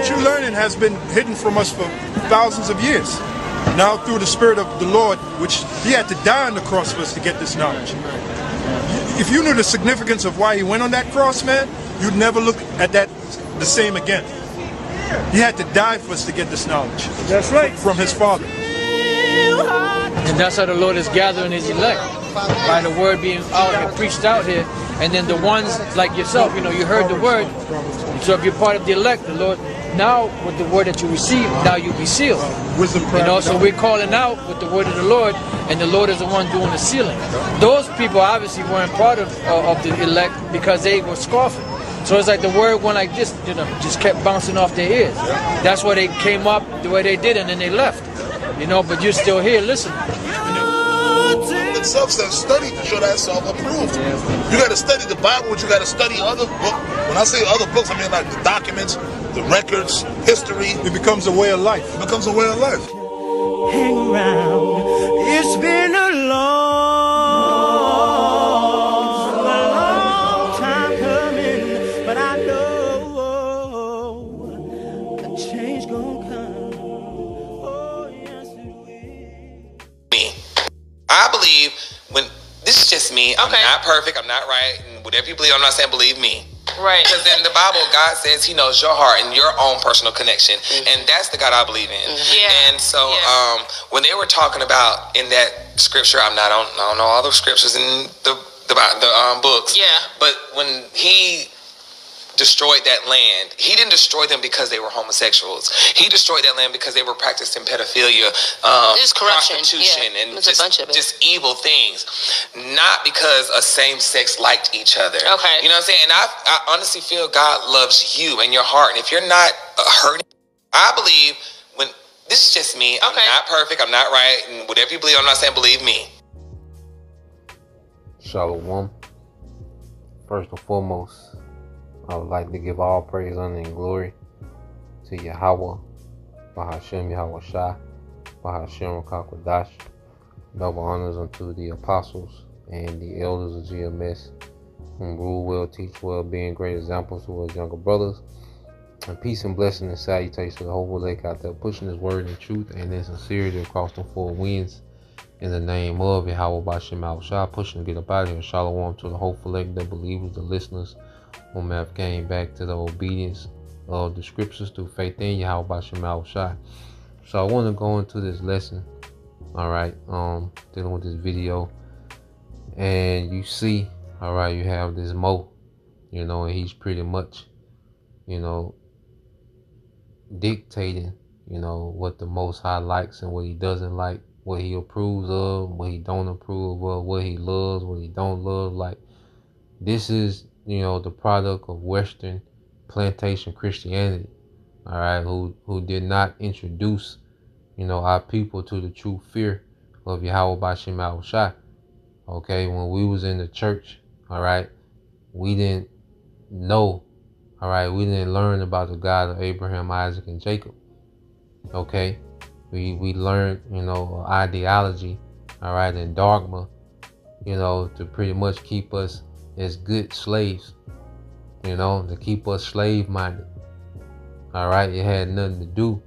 true learning has been hidden from us for thousands of years. Now through the Spirit of the Lord, which he had to die on the cross for us to get this knowledge. If you knew the significance of why he went on that cross, man, you'd never look at that the same again. He had to die for us to get this knowledge. That's right. From his Father. And that's how the Lord is gathering his elect, by the word being out and preached out here. And then the ones like yourself, you know, you heard the word. So if you're part of the elect, the Lord, now with the word that you receive, now you'll be sealed. Wisdom, you know, so we're calling out with the word of the Lord, and the Lord is the one doing the sealing. Those people obviously weren't part of the elect because they were scoffing. So it's like the word went like this, you know, just kept bouncing off their ears. That's why they came up the way they did, and then they left. You know, but you're still here listening. Itself says study to show that self-approved. You got to study the Bible, but you got to study other books. When I say other books, I mean like the documents, the records, history. It becomes a way of life. It becomes a way of life. Hang around. It's been a long time coming, but I know a change gonna come. Oh, yes it will. Me. I believe when this is just me. I'm not perfect. I'm not right. And whatever you believe, I'm not saying believe me. Right. Because in the Bible, God says he knows your heart and your own personal connection. And that's the God I believe in. Yeah. And so when they were talking about in that scripture, I don't know all the scriptures in the books. Yeah. But when he destroyed that land, he didn't destroy them because they were homosexuals. He destroyed that land because they were practicing pedophilia, corruption, prostitution, and it's a bunch of it. just evil things. Not because a same sex liked each other. Okay. You know what I'm saying? And I honestly feel God loves you and your heart. And if you're not hurting, I believe when this is just me. I'm not perfect. I'm not right. And whatever you believe, I'm not saying believe me. Shalom. First and foremost, I would like to give all praise, honor, and glory to Yahweh, Bahashem Yahweh Shai, Bahashem Rakakwadash. Double honors unto the apostles and the elders of GMS, whom rule well, teach well, being great examples to us younger brothers. And peace and blessing and salutation to the whole lake out there, pushing his word in truth and in sincerity across the four winds. In the name of Yahweh Bahashem Yahweh Shai, pushing to get up out of here. Shalom to the whole elect, the believers, the listeners, whom have came back to the obedience of the scriptures through faith in Yahweh Bahashem Yahweh Shai. So I want to go into this lesson, all right, dealing with this video, and you see, all right, you have this Mo, you know, and he's pretty much, you know, dictating, you know, what the Most High likes and what he doesn't like, what he approves of, what he don't approve of, what he loves, what he don't love. Like, this is, you know, the product of Western plantation Christianity, all right, who did not introduce, you know, our people to the true fear of Yahweh Bahashem Yahweh Shai. Okay, when we was in the church, all right, we didn't know, all right, we didn't learn about the God of Abraham, Isaac, and Jacob. Okay, we learned, you know, ideology, all right, and dogma, you know, to pretty much keep us as good slaves, you know, to keep us slave-minded. All right, it had nothing to do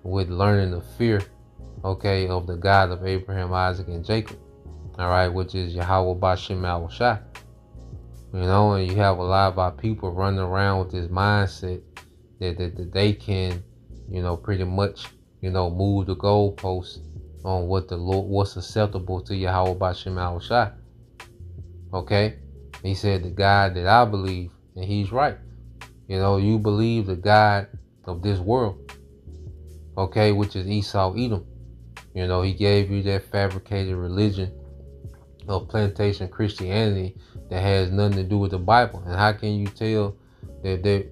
with learning the fear, okay, of the God of Abraham, Isaac, and Jacob. All right, which is Yahweh Bahashem Yahweh Shai. You know, and you have a lot of our people running around with this mindset that they can, you know, pretty much, you know, move the goalposts on what the Lord, what's acceptable to Yahweh Bahashem Yahweh Shai. Okay, he said the God that I believe, and he's right. You know, you believe the God of this world, okay, which is Esau Edom. You know, he gave you that fabricated religion of plantation Christianity that has nothing to do with the Bible. And how can you tell that the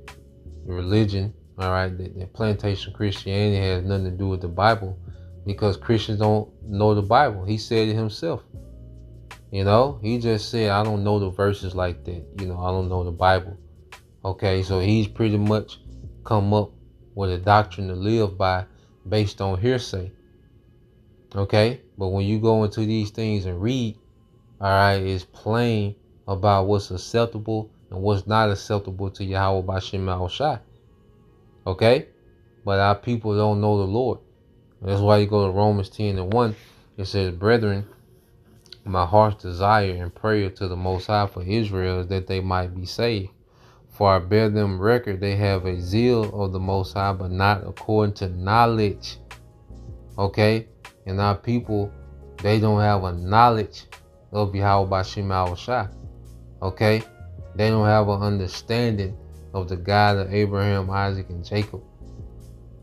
religion, all right, that plantation Christianity has nothing to do with the Bible? Because Christians don't know the Bible. He said it himself. You know, he just said, I don't know the verses like that. You know, I don't know the Bible. Okay, so he's pretty much come up with a doctrine to live by based on hearsay. Okay, but when you go into these things and read, all right, it's plain about what's acceptable and what's not acceptable to Yahweh Bahashem Yahweh Shai. Okay, but our people don't know the Lord. That's why you go to Romans 10:1. It says, brethren, my heart's desire and prayer to the Most High for Israel is that they might be saved. For I bear them record, they have a zeal of the Most High, but not according to knowledge. Okay? And our people, they don't have a knowledge of Yahweh Bashim Yahushua. Okay? They don't have an understanding of the God of Abraham, Isaac, and Jacob.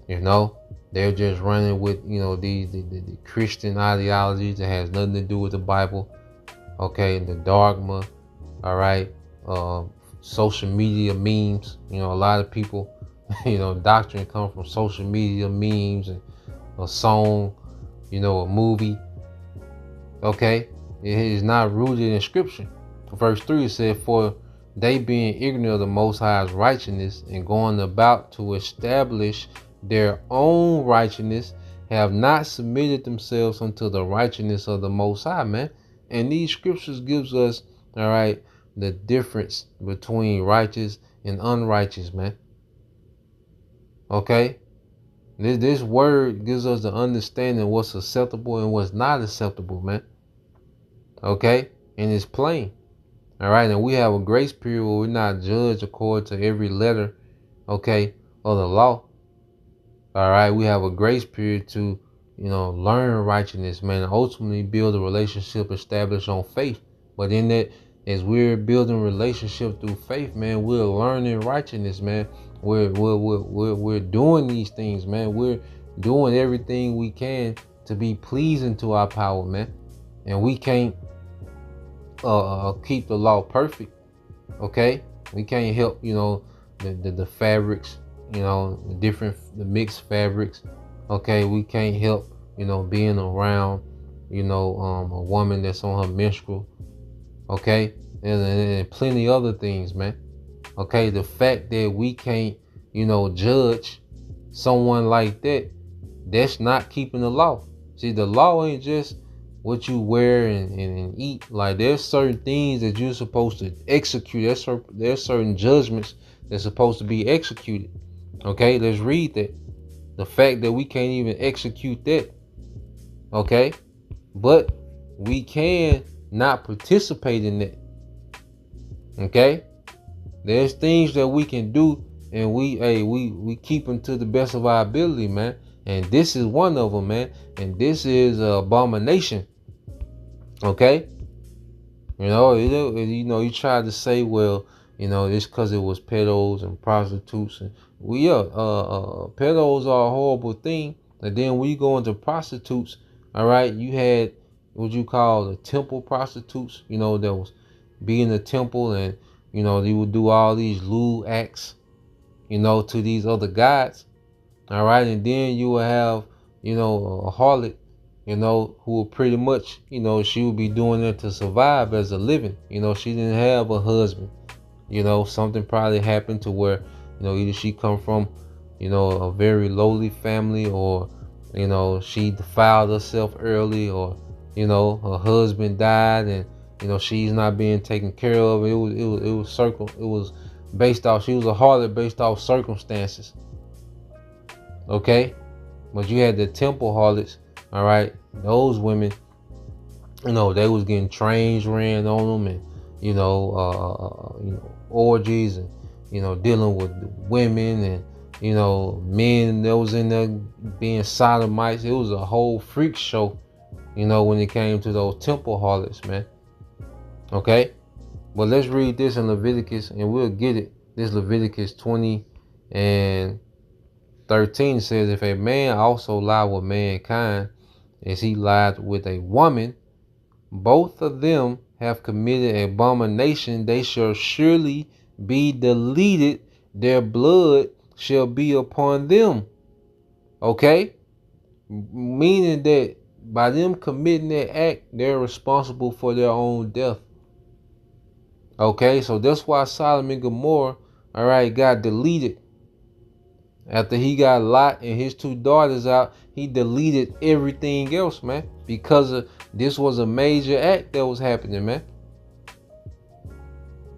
You know? They're just running with, you know, the Christian ideologies that has nothing to do with the Bible. Okay? The dogma. All right? Social media memes. You know, a lot of people, you know, doctrine come from social media memes and a song, you know, a movie. Okay? It is not rooted in scripture. Verse 3 said, for they being ignorant of the Most High's righteousness and going about to establish their own righteousness, have not submitted themselves unto the righteousness of the Most High, man. And these scriptures gives us, all right, the difference between righteous and unrighteous, man. Okay? This word gives us the understanding what's acceptable and what's not acceptable, man. Okay? And it's plain. All right? And we have a grace period where we're not judged according to every letter, okay, of the law. All right? We have a grace period to, you know, learn righteousness, man, and ultimately build a relationship established on faith. But in that, as we're building relationship through faith, man, we're learning righteousness, man. We're doing these things, man. We're doing everything we can to be pleasing to our power, man. And we can't keep the law perfect, okay? We can't help, you know, the fabrics, you know, the mixed fabrics, okay? We can't help, you know, being around, you know, a woman that's on her menstrual, okay? And plenty other things, man. Okay, the fact that we can't, you know, judge someone like that, that's not keeping the law. See, the law ain't just what you wear and eat. Like, there's certain things that you're supposed to execute. There's certain judgments that's supposed to be executed. Okay, let's read that. The fact that we can't even execute that. Okay, but we can not participate in that. Okay, there's things that we can do, and we keep them to the best of our ability, man. And this is one of them, man. And this is an abomination. Okay, you know, you tried to say, well, you know, it's because it was pedos and prostitutes, and pedos are a horrible thing. And then when you go into prostitutes, all right, you had what you call the temple prostitutes, you know, that was be in the temple, and you know, they would do all these lewd acts, you know, to these other gods. All right, and then you will have, you know, a harlot, you know, who will pretty much, you know, she would be doing it to survive as a living. You know, she didn't have a husband. You know, something probably happened to where, you know, either she come from, you know, a very lowly family, or, you know, she defiled herself early, or, you know, her husband died, and you know, she's not being taken care of. It was based off, she was a harlot based off circumstances. Okay? But you had the temple harlots, all right? Those women, you know, they was getting trains ran on them, and, you know, orgies, and, you know, dealing with women, and, you know, men that was in there being sodomites. It was a whole freak show, you know, when it came to those temple harlots, man. Okay, but let's read this in Leviticus, and we'll get it. This Leviticus 20 and 13 says, if a man also lie with mankind as he lied with a woman, both of them have committed abomination. They shall surely be deleted. Their blood shall be upon them. Okay, meaning that by them committing that act, they're responsible for their own death. Okay, so that's why Sodom and Gomorrah, all right, got deleted. After he got Lot and his two daughters out, he deleted everything else, man, because this was a major act that was happening, man.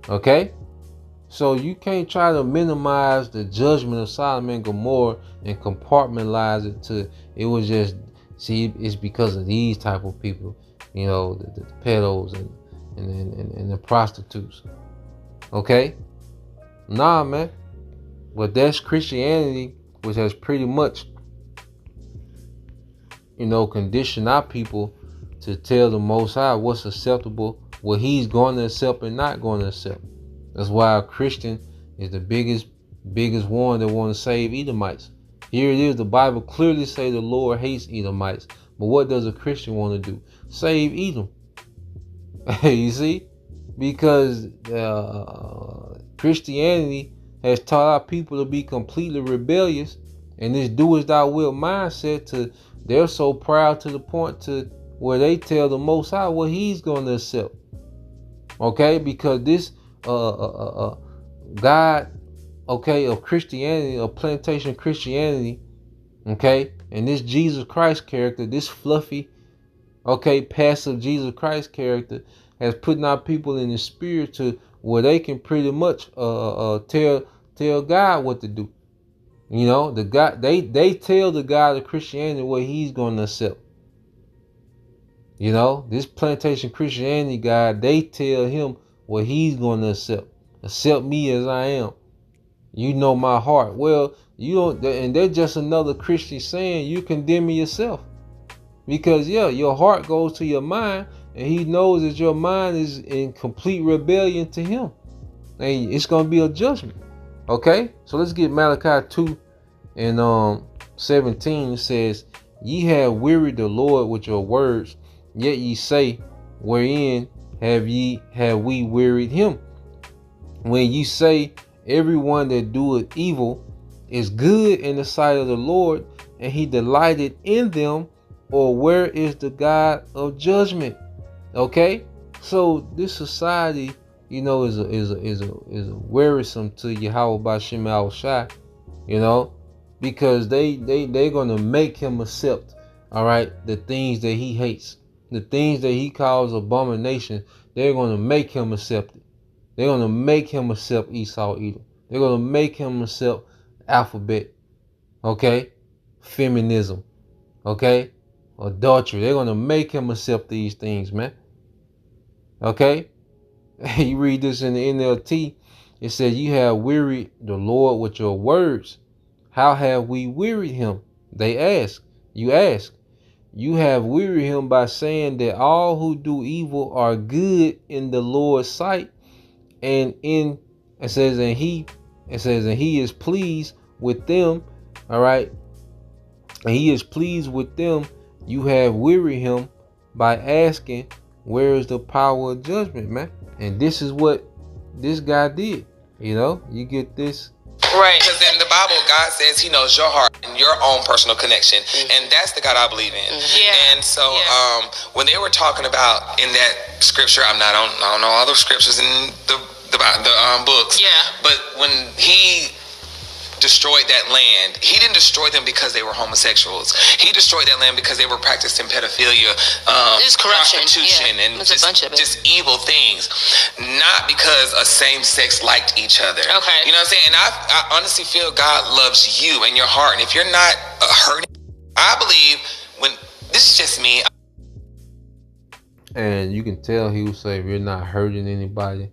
Okay, So you can't try to minimize the judgment of Sodom and Gomorrah and compartmentalize it to it was just it's because of these type of people, you know, the pedos and the prostitutes. Okay? Nah, man. But that's Christianity, which has pretty much, you know, conditioned our people to tell the Most High what's acceptable, what He's going to accept and not going to accept. That's why a Christian is the biggest one that want to save Edomites. Here it is, the Bible clearly say the Lord hates Edomites. But what does a Christian want to do? Save Edom. You see? Because Christianity has taught our people to be completely rebellious, and this do as thou wilt mindset they're so proud to the point to where they tell the Most High what He's going to accept. Okay? Because this God, okay, of Christianity, of plantation Christianity, okay, and this Jesus Christ character, this fluffy, okay, passive Jesus Christ character has put our people in the spirit to where they can pretty much tell God what to do. You know, the God they tell the God of Christianity what He's going to accept. You know, this plantation Christianity God, they tell him what He's going to accept. Accept me as I am. You know my heart. Well, you don't, and they're just another Christian saying you condemning yourself. Because yeah, your heart goes to your mind, and He knows that your mind is in complete rebellion to Him. And it's going to be a judgment. Okay? So let's get Malachi 2 and 17. It says, ye have wearied the Lord with your words, yet ye say, wherein have we wearied Him? When you say, everyone that doeth evil is good in the sight of the Lord, and He delighted in them, or where is the God of judgment? Okay, so this society, you know, is a wearisome to Yahweh Ba'Shem Al Shai, you know, because they're gonna make Him accept, all right, the things that He hates, the things that He calls abomination. They're gonna make Him accept it. They're going to make Him accept Esau, Edom. They're going to make Him accept alphabet. Okay? Feminism. Okay? Adultery. They're going to make Him accept these things, man. Okay? You read this in the NLT. It says, you have wearied the Lord with your words. How have we wearied Him? They ask. You ask. You have wearied Him by saying that all who do evil are good in the Lord's sight. And He is pleased with them. All right. And He is pleased with them. You have wearied Him by asking, where is the power of judgment, man? And this is what this guy did. You know, you get this. Right, because in the Bible, God says He knows your heart and your own personal connection, and that's the God I believe in. Yeah. And so, when they were talking about in that scripture, I don't know all the scriptures in the books. Yeah. But when He destroyed that land, He didn't destroy them because they were homosexuals. He destroyed that land because they were practicing pedophilia, prostitution, and just evil things. Not because a same sex liked each other. Okay. You know what I'm saying? And I honestly feel God loves you and your heart. And if you're not hurting, I believe this is just me. And you can tell he would say, if you're not hurting anybody,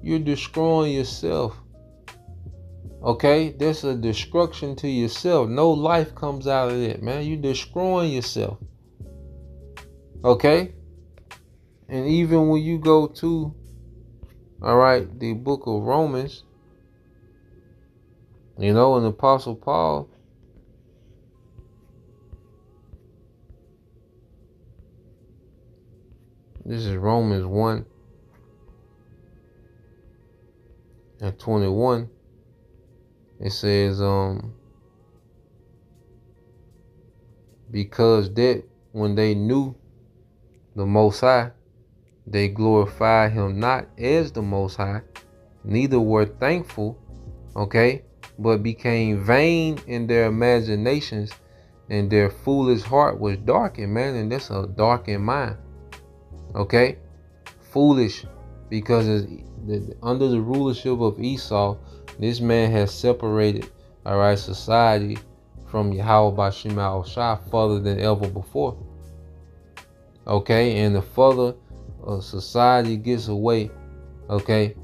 you're destroying yourself. Okay, there's a destruction to yourself. No life comes out of it, man. You're destroying yourself. Okay? And even when you go to, all right, the book of Romans, you know, and Apostle Paul, this is Romans 1 and 21. It says, because that when they knew the Most High, they glorified Him not as the Most High, neither were thankful, okay, but became vain in their imaginations, and their foolish heart was darkened, man, and that's a darkened mind, okay, foolish, because under the rulership of Esau, this man has separated, all right, society from Yahweh Bashim Al-Shah further than ever before. Okay, and the further society gets away, okay,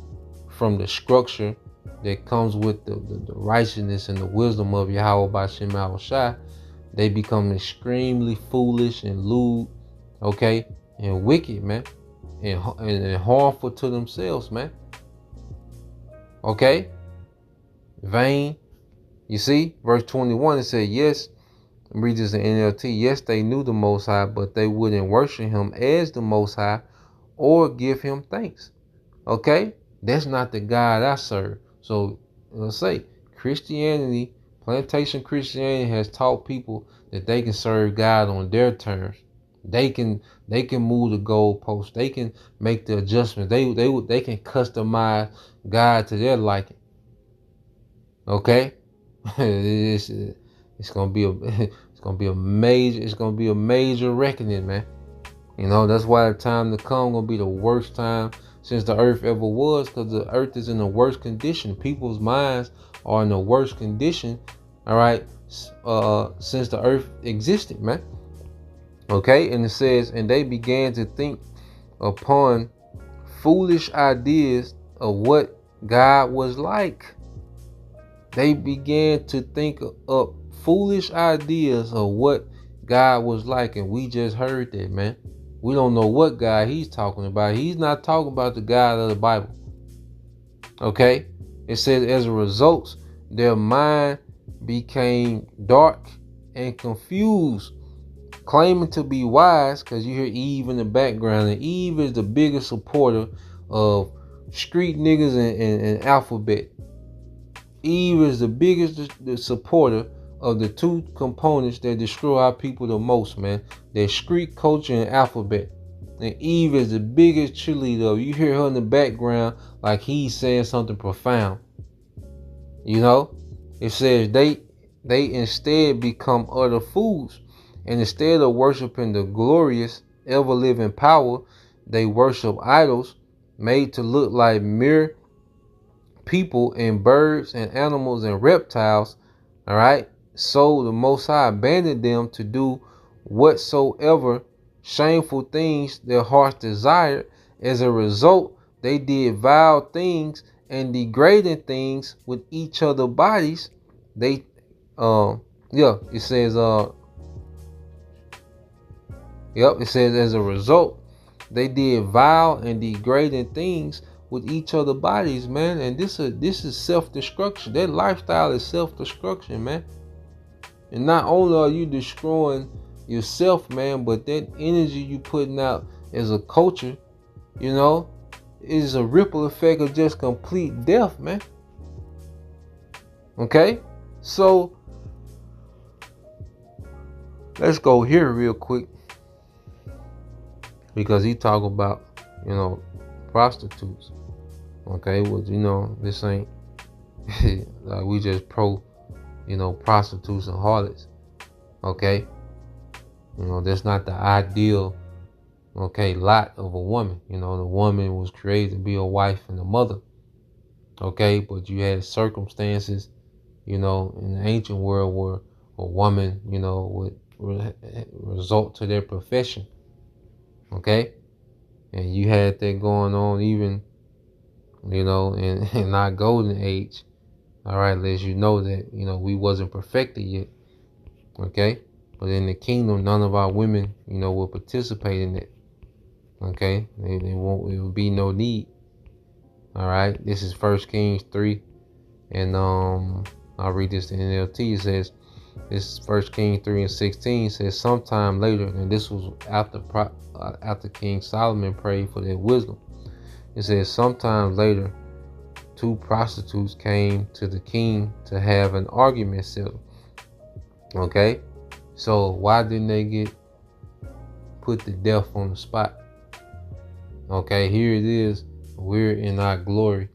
from the structure that comes with the righteousness and the wisdom of Yahweh Bashim Al-Shah, they become extremely foolish and lewd, okay, and wicked, man, and harmful to themselves, man. Okay, vain. You see, verse 21, it said, yes, read this in NLT, yes, they knew the Most High, but they wouldn't worship him as the Most High or give him thanks. Okay, that's not the God I serve. So let's say Christianity, plantation Christianity, has taught people that they can serve God on their terms. They can move the goalposts. They can make the adjustments. They can customize God to their liking. Okay, it's gonna be a major reckoning, man. You know, that's why the time to come gonna be the worst time since the earth ever was, because the earth is in the worst condition. People's minds are in the worst condition, all right, since the earth existed, man. Okay, and it says, and they began to think upon foolish ideas of what God was like. They began to think up foolish ideas of what God was like, and we just heard that, man. We don't know what God he's talking about. He's not talking about the God of the Bible. Okay? It says, as a result, their mind became dark and confused, claiming to be wise, because you hear Eve in the background, and Eve is the biggest supporter of street niggas and alphabet. Eve is the biggest supporter of the two components that destroy our people the most, man. They're street culture and alphabet. And Eve is the biggest cheerleader. You hear her in the background like he's saying something profound. You know? It says they instead become utter fools. And instead of worshiping the glorious, ever-living power, they worship idols made to look like mere people and birds and animals and reptiles. All right. So the Most High abandoned them to do whatsoever shameful things their hearts desired. As a result, they did vile things and degrading things with each other's bodies. It says, it says, as a result, they did vile and degrading things with each other's bodies, man. And this is self-destruction. That lifestyle is self-destruction, man. And not only are you destroying yourself, man, but that energy you putting out as a culture, you know, is a ripple effect of just complete death, man. Okay? So let's go here real quick, because he talk about, you know, prostitutes. Okay, well, you know, this ain't like we just pro, you know, prostitutes and harlots. Okay, you know, that's not the ideal, okay, lot of a woman. You know, the woman was created to be a wife and a mother. Okay, but you had circumstances, you know, in the ancient world where a woman, you know, would resort to their profession. Okay, and you had that going on even, you know, in our golden age. All right, lets you know that, you know, we wasn't perfected yet. Okay, but in the kingdom, none of our women, you know, will participate in it. Okay, it will be no need. All right, this is 1 Kings 3, and I'll read this in NLT. It says, this is 1 Kings 3:16. Says, sometime later, and this was after King Solomon prayed for their wisdom. It says, sometime later, 2 prostitutes came to the king to have an argument settled. Okay, so why didn't they get put to death on the spot? Okay, here it is. We're in our glory.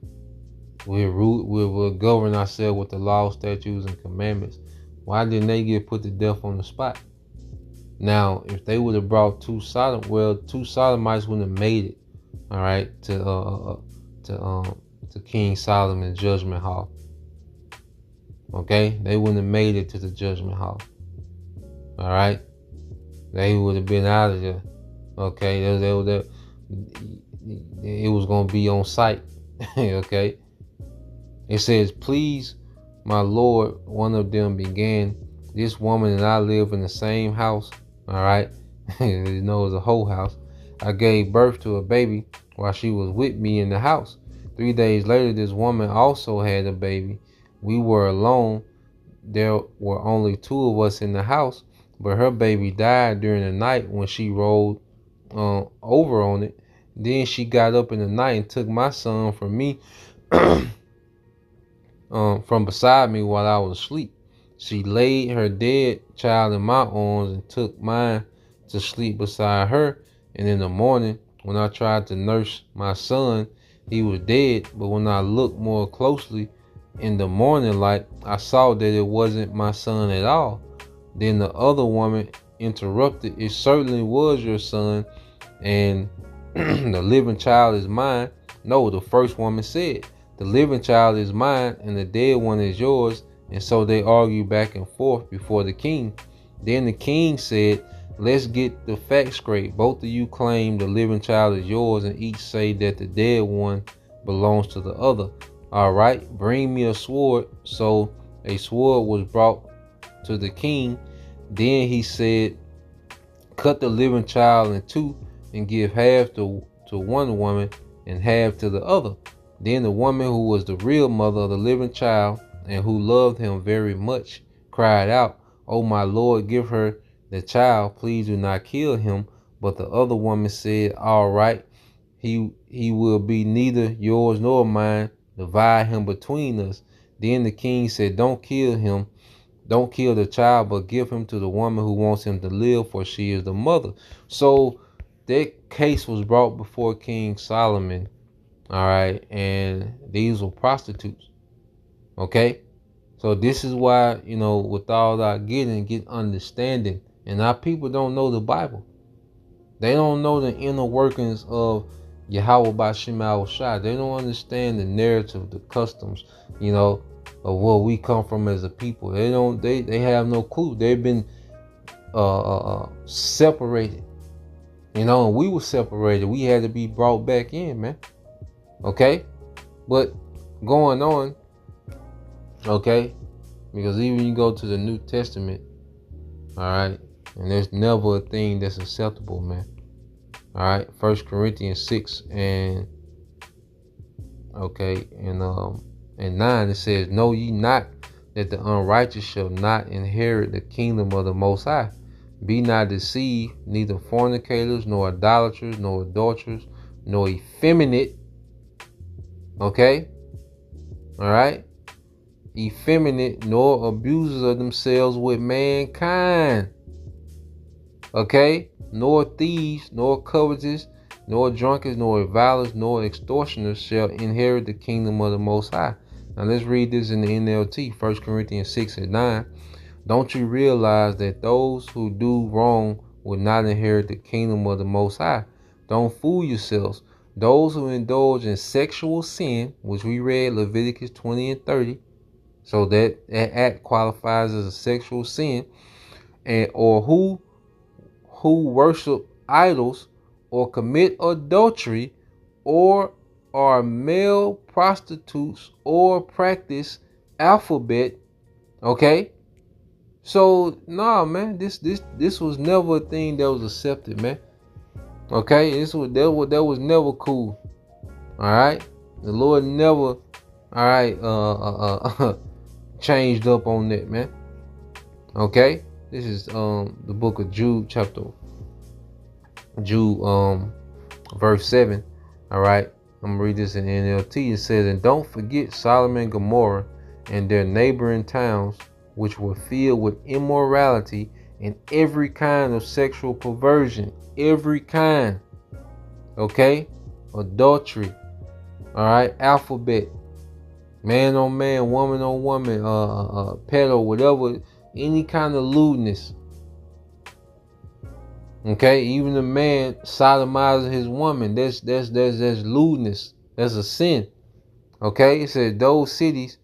We'll govern ourselves with the law, statutes, and commandments. Why didn't they get put to death on the spot? Now, if they would have brought 2 Sodomites wouldn't have made it. all right, to King Solomon's judgment hall. Okay, they wouldn't have made it to the judgment hall. All right, they would have been out of there. Okay, it was gonna be on site. Okay, it says, "Please, my lord," one of them began, "this woman and I live in the same house." All right, you know, it was a whole house. "I gave birth to a baby while she was with me in the house. 3 days later, this woman also had a baby. We were alone. There were only 2 of us in the house, but her baby died during the night when she rolled over on it. Then she got up in the night and took my son from me, from beside me while I was asleep. She laid her dead child in my arms and took mine to sleep beside her. And in the morning, when I tried to nurse my son, he was dead. But when I looked more closely in the morning light, I saw that it wasn't my son at all." Then the other woman interrupted, "It certainly was your son, and the living child is mine." No, the first woman said, "The living child is mine and the dead one is yours." And so they argued back and forth before the king. Then the king said, "Let's get the facts straight. Both of you claim the living child is yours and each say that the dead one belongs to the other. All right, bring me a sword." So a sword was brought to the king. Then he said, "Cut the living child in 2 and give half to one woman and half to the other." Then the woman, who was the real mother of the living child and who loved him very much, cried out, "Oh, my lord, give her the child. Please do not kill him." But the other woman said, "All right, he will be neither yours nor mine. Divide him between us." Then the king said, "Don't kill him. Don't kill the child, but give him to the woman who wants him to live, for she is the mother." So that case was brought before King Solomon. All right, and these were prostitutes. Okay, so this is why, you know, with all our get understanding, and our people don't know the Bible. They don't know the inner workings of Yahweh Bashim Al Shai. They don't understand the narrative, the customs, you know, of where we come from as a people. They don't. They have no clue. They've been separated. You know, and we were separated. We had to be brought back in, man. Okay, but going on. Okay, because even you go to the New Testament, all right, and there's never a thing that's acceptable, man. All right, 1 Corinthians 6 and 9, it says, "Know ye not that the unrighteous shall not inherit the kingdom of the Most High? Be not deceived, neither fornicators, nor idolaters, nor adulterers, nor effeminate." Okay, all right, effeminate, nor abusers of themselves with mankind. Okay, nor thieves, nor covetous, nor drunkards, nor revilers, nor extortioners shall inherit the kingdom of the Most High. Now let's read this in the NLT, 1 Corinthians 6 and 9. "Don't you realize that those who do wrong will not inherit the kingdom of the Most High? Don't fool yourselves. Those who indulge in sexual sin," which we read Leviticus 20 and 30, so that act qualifies as a sexual sin, and or who worship idols or commit adultery or are male prostitutes or practice alphabet. Okay, so nah, man, this was never a thing that was accepted, man. Okay, that was never cool. All right, the Lord never, all right, changed up on that, man. Okay, this is the book of Jude, verse 7. All right, I'm gonna read this in NLT. It says, "And don't forget Sodom and Gomorrah and their neighboring towns, which were filled with immorality and every kind of sexual perversion." Every kind. Okay, adultery. All right, alphabet, man on man, woman on woman, pedo, whatever, any kind of lewdness. Okay, even a man sodomizing his woman, that's lewdness. That's a sin. Okay, it said those cities,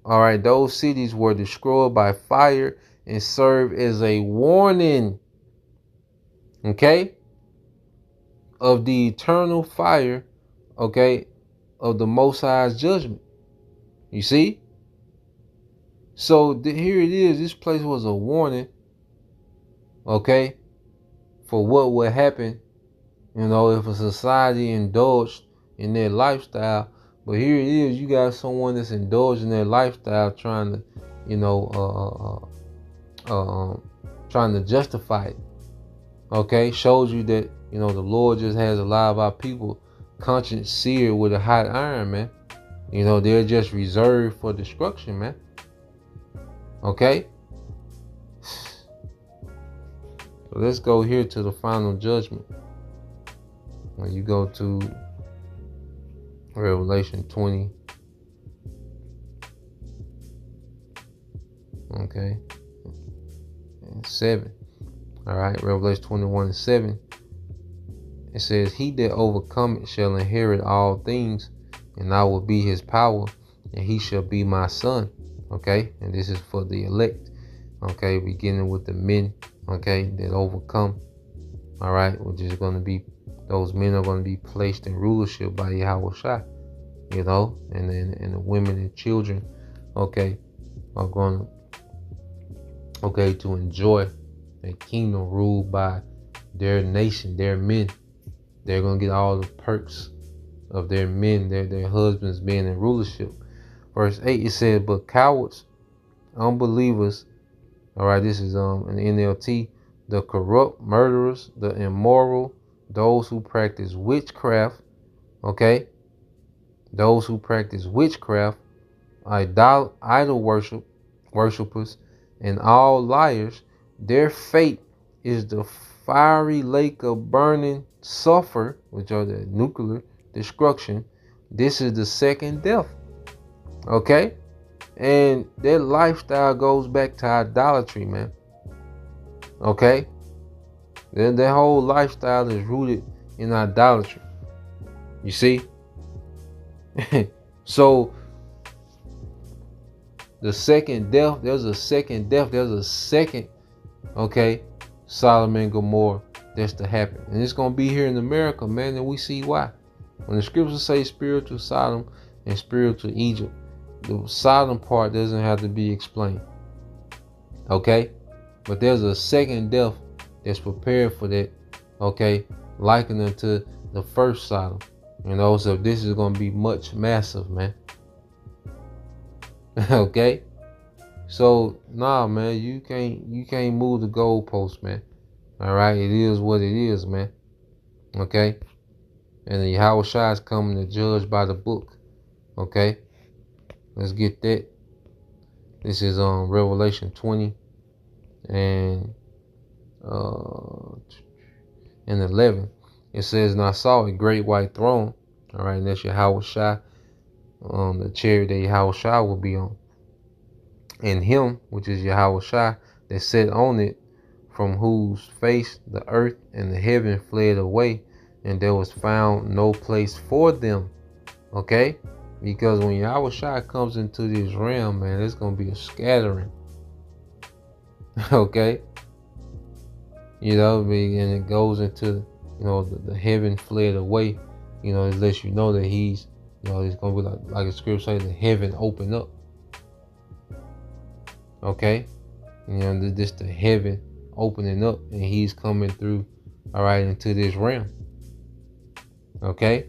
all right, those cities were destroyed by fire and serve as a warning, okay, of the eternal fire, okay, of the Most High's judgment. You see? So here it is. This place was a warning, okay, for what would happen, if a society indulged in their lifestyle. But here it is. You got someone that's indulged in their lifestyle, trying to, trying to justify it. Okay, shows you that the Lord just has a lot of our people conscience seared with a hot iron, man. They're just reserved for destruction, man. Okay. So let's go here to the final judgment. When you go to Revelation 20. Okay. And 7. All right. Revelation 21:7. It says, "He that overcometh shall inherit all things, and I will be his power, and he shall be my son." Okay. And this is for the elect. Okay. Beginning with the men. Okay. That overcome. All right. Which is going to be, those men are going to be placed in rulership by Yahweh Shai. And then the women and children, okay, are going to, okay, to enjoy a kingdom ruled by their nation, their men. They're going to get all the perks of their men, their husbands being in rulership. Verse 8, it says, "But cowards, unbelievers," all right, this is in the NLT, "the corrupt, murderers, the immoral, those who practice witchcraft," okay, those who practice witchcraft, idol worshipers, and all liars, their fate is the fiery lake of burning sulfur, which are the nuclear destruction. This is the second death. Okay? And their lifestyle goes back to idolatry, man. Okay? Their whole lifestyle is rooted in idolatry. You see? So the second death, there's a second, okay, Sodom and Gomorrah that's to happen. And it's going to be here in America, man, and we see why. When the scriptures say spiritual Sodom and spiritual Egypt, the Sodom part doesn't have to be explained. Okay? But there's a second death that's prepared for that, okay, likened unto the first Sodom. So this is going to be much massive, man. Okay? So, nah, man, you can't move the goalpost, man. All right? It is what it is, man. Okay? And the Yahweh Shai is coming to judge by the book. Okay? Let's get that. This is Revelation 20 and 11. It says, "And I saw a great white throne." All right, and that's Yahweh Shai. The chariot that Yahweh Shai will be on. "And him, which is Yahweh Shai, that sat on it, from whose face the earth and the heaven fled away, and there was found no place for them." Okay? Because when Yahweh Shai comes into this realm, man, there's going to be a scattering. Okay? And it goes into, the heaven fled away. It lets you know that he's, it's going to be like the scripture says, the heaven open up. Okay? This the heaven opening up, and he's coming through, all right, into this realm. Okay?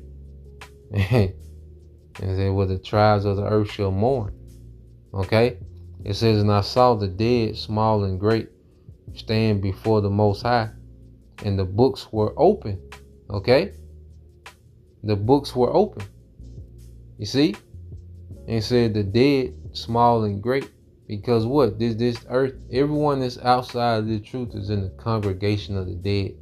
And then, "Well, the tribes of the earth shall mourn." Okay? It says, "And I saw the dead, small and great, stand before the Most High, and the books were open." Okay? The books were open. You see? And it said the dead, small and great, because what? This earth, everyone that's outside of the truth is in the congregation of the dead.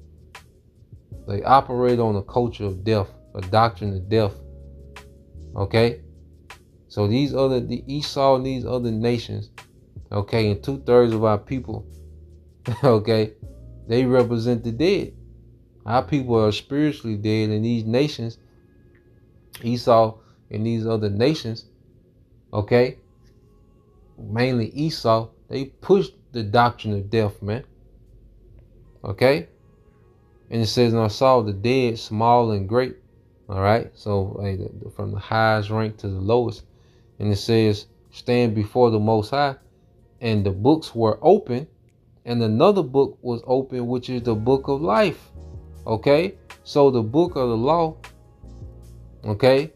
They operate on a culture of death, a doctrine of death. Okay? So Esau and these other nations, okay, and 2/3 of our people, okay, They represent the dead. Our people are spiritually dead in these nations. Esau and these other nations, okay, mainly Esau, they pushed the doctrine of death, man. Okay? And it says, and I saw the dead, small and great. All right? So from the highest rank to the lowest. And it says, stand before the Most High. And the books were open. And another book was open, which is the book of life. Okay? So the book of the law, okay,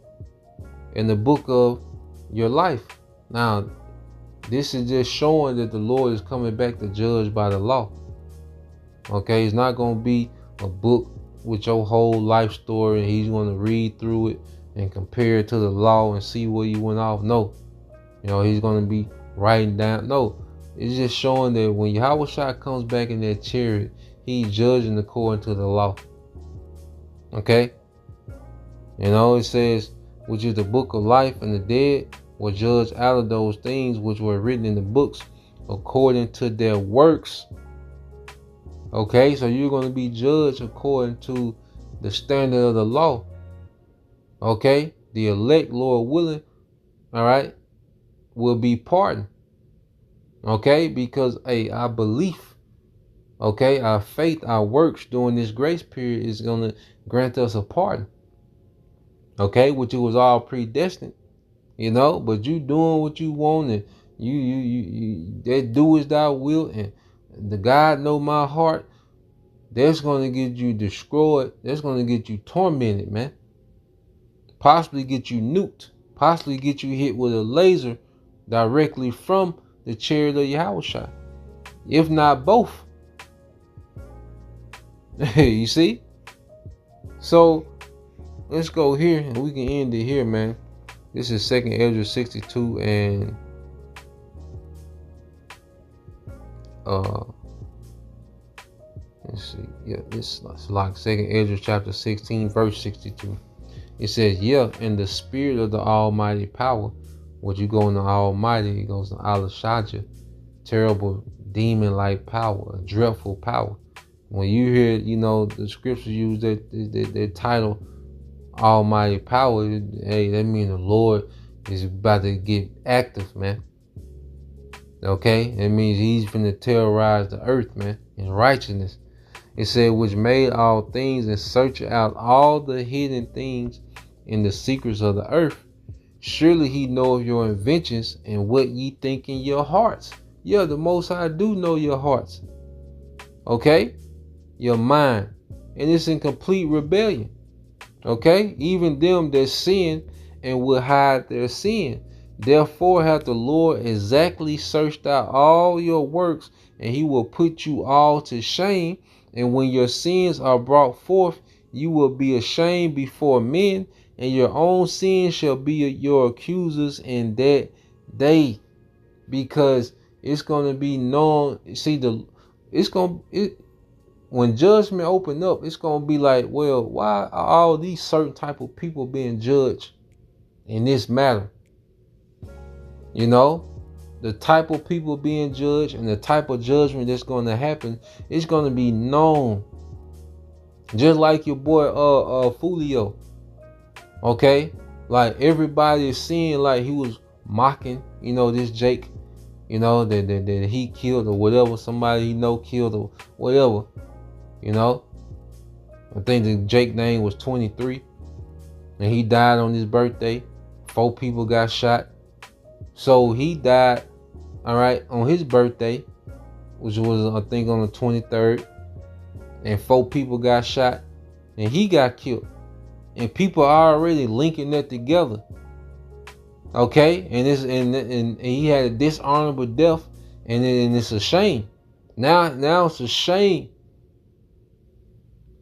and the book of your life. Now, this is just showing that the Lord is coming back to judge by the law. Okay? It's not going to be a book with your whole life story and he's going to read through it and compare it to the law and see where you went off. No. He's going to be writing down. No. It's just showing that when Yahushua comes back in that chariot, he's judging according to the law. Okay? It says, which is the book of life, and the dead were judged out of those things which were written in the books according to their works. Okay, so you're going to be judged according to the standard of the law. Okay, the elect, Lord willing, all right, will be pardoned. Okay, because our belief, okay, our faith, our works during this grace period is going to grant us a pardon. Okay, which it was all predestined, but you doing what you want, and you that do as thou wilt, and the God know my heart, that's going to get you destroyed. That's going to get you tormented, man. Possibly get you nuked. Possibly get you hit with a laser directly from the chariot of Yahushua. If not both. You see? So, let's go here and we can end it here, man. This is 2nd Ezra 62 and let's see. Yeah, it's like 2nd Ezra chapter 16 verse 62. It says, yeah, in the spirit of the almighty power, when you go in the almighty, it goes to Al-Shaja, terrible demon-like power, a dreadful power. When you hear, the scriptures use that title, almighty power, hey, that means the Lord is about to get active, man. Okay? It means he's finna terrorize the earth, man, in righteousness. It said, which made all things and search out all the hidden things in the secrets of the earth. Surely he knoweth your inventions and what ye think in your hearts. Yeah, the Most High do know your hearts. Okay? Your mind. And it's in complete rebellion. Okay? Even them that sin and will hide their sin. Therefore hath the Lord exactly searched out all your works, and he will put you all to shame. And when your sins are brought forth, you will be ashamed before men, and your own sins shall be your accusers in that day. Because it's going to be known. See, when judgment open up, it's going to be like, well, why are all these certain type of people being judged in this matter? The type of people being judged and the type of judgment that's going to happen, it's going to be known. Just like your boy Fulio. Okay? Like everybody is seeing like he was mocking, this Jake, that he killed or whatever, somebody he killed or whatever. I think the Jake name was 23. And he died on his birthday. 4 people got shot. So he died, all right, on his birthday, which was, I think, on the 23rd. And 4 people got shot. And he got killed. And people are already linking that together. Okay? And he had a dishonorable death. And it's a shame. Now it's a shame.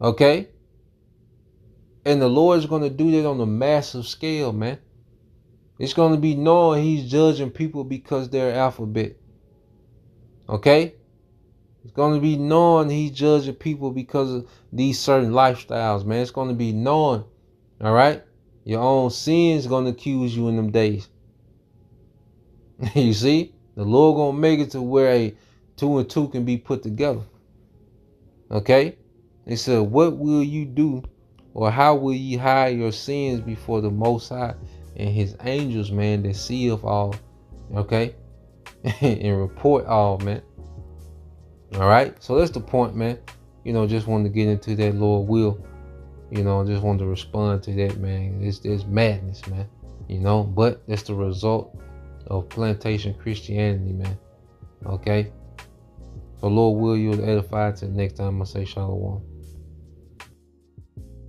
Okay? And the Lord is going to do that on a massive scale, man. It's going to be known he's judging people because they're alphabet. Okay? It's going to be known he's judging people because of these certain lifestyles, man. It's going to be known. All right? Your own sin's going to accuse you in them days. You see? The Lord going to make it to where 2 and 2 can be put together. Okay? It said, what will you do, or how will ye hide your sins before the Most High and his angels, man, that seeth all, okay? And report all, man. All right? So that's the point, man. You know, just wanted to get into that, Lord will. You know, just wanted to respond to that, man. It's madness, man. You know, but that's the result of plantation Christianity, man. Okay? So Lord will, you'll edify. Till next time, I say shalom.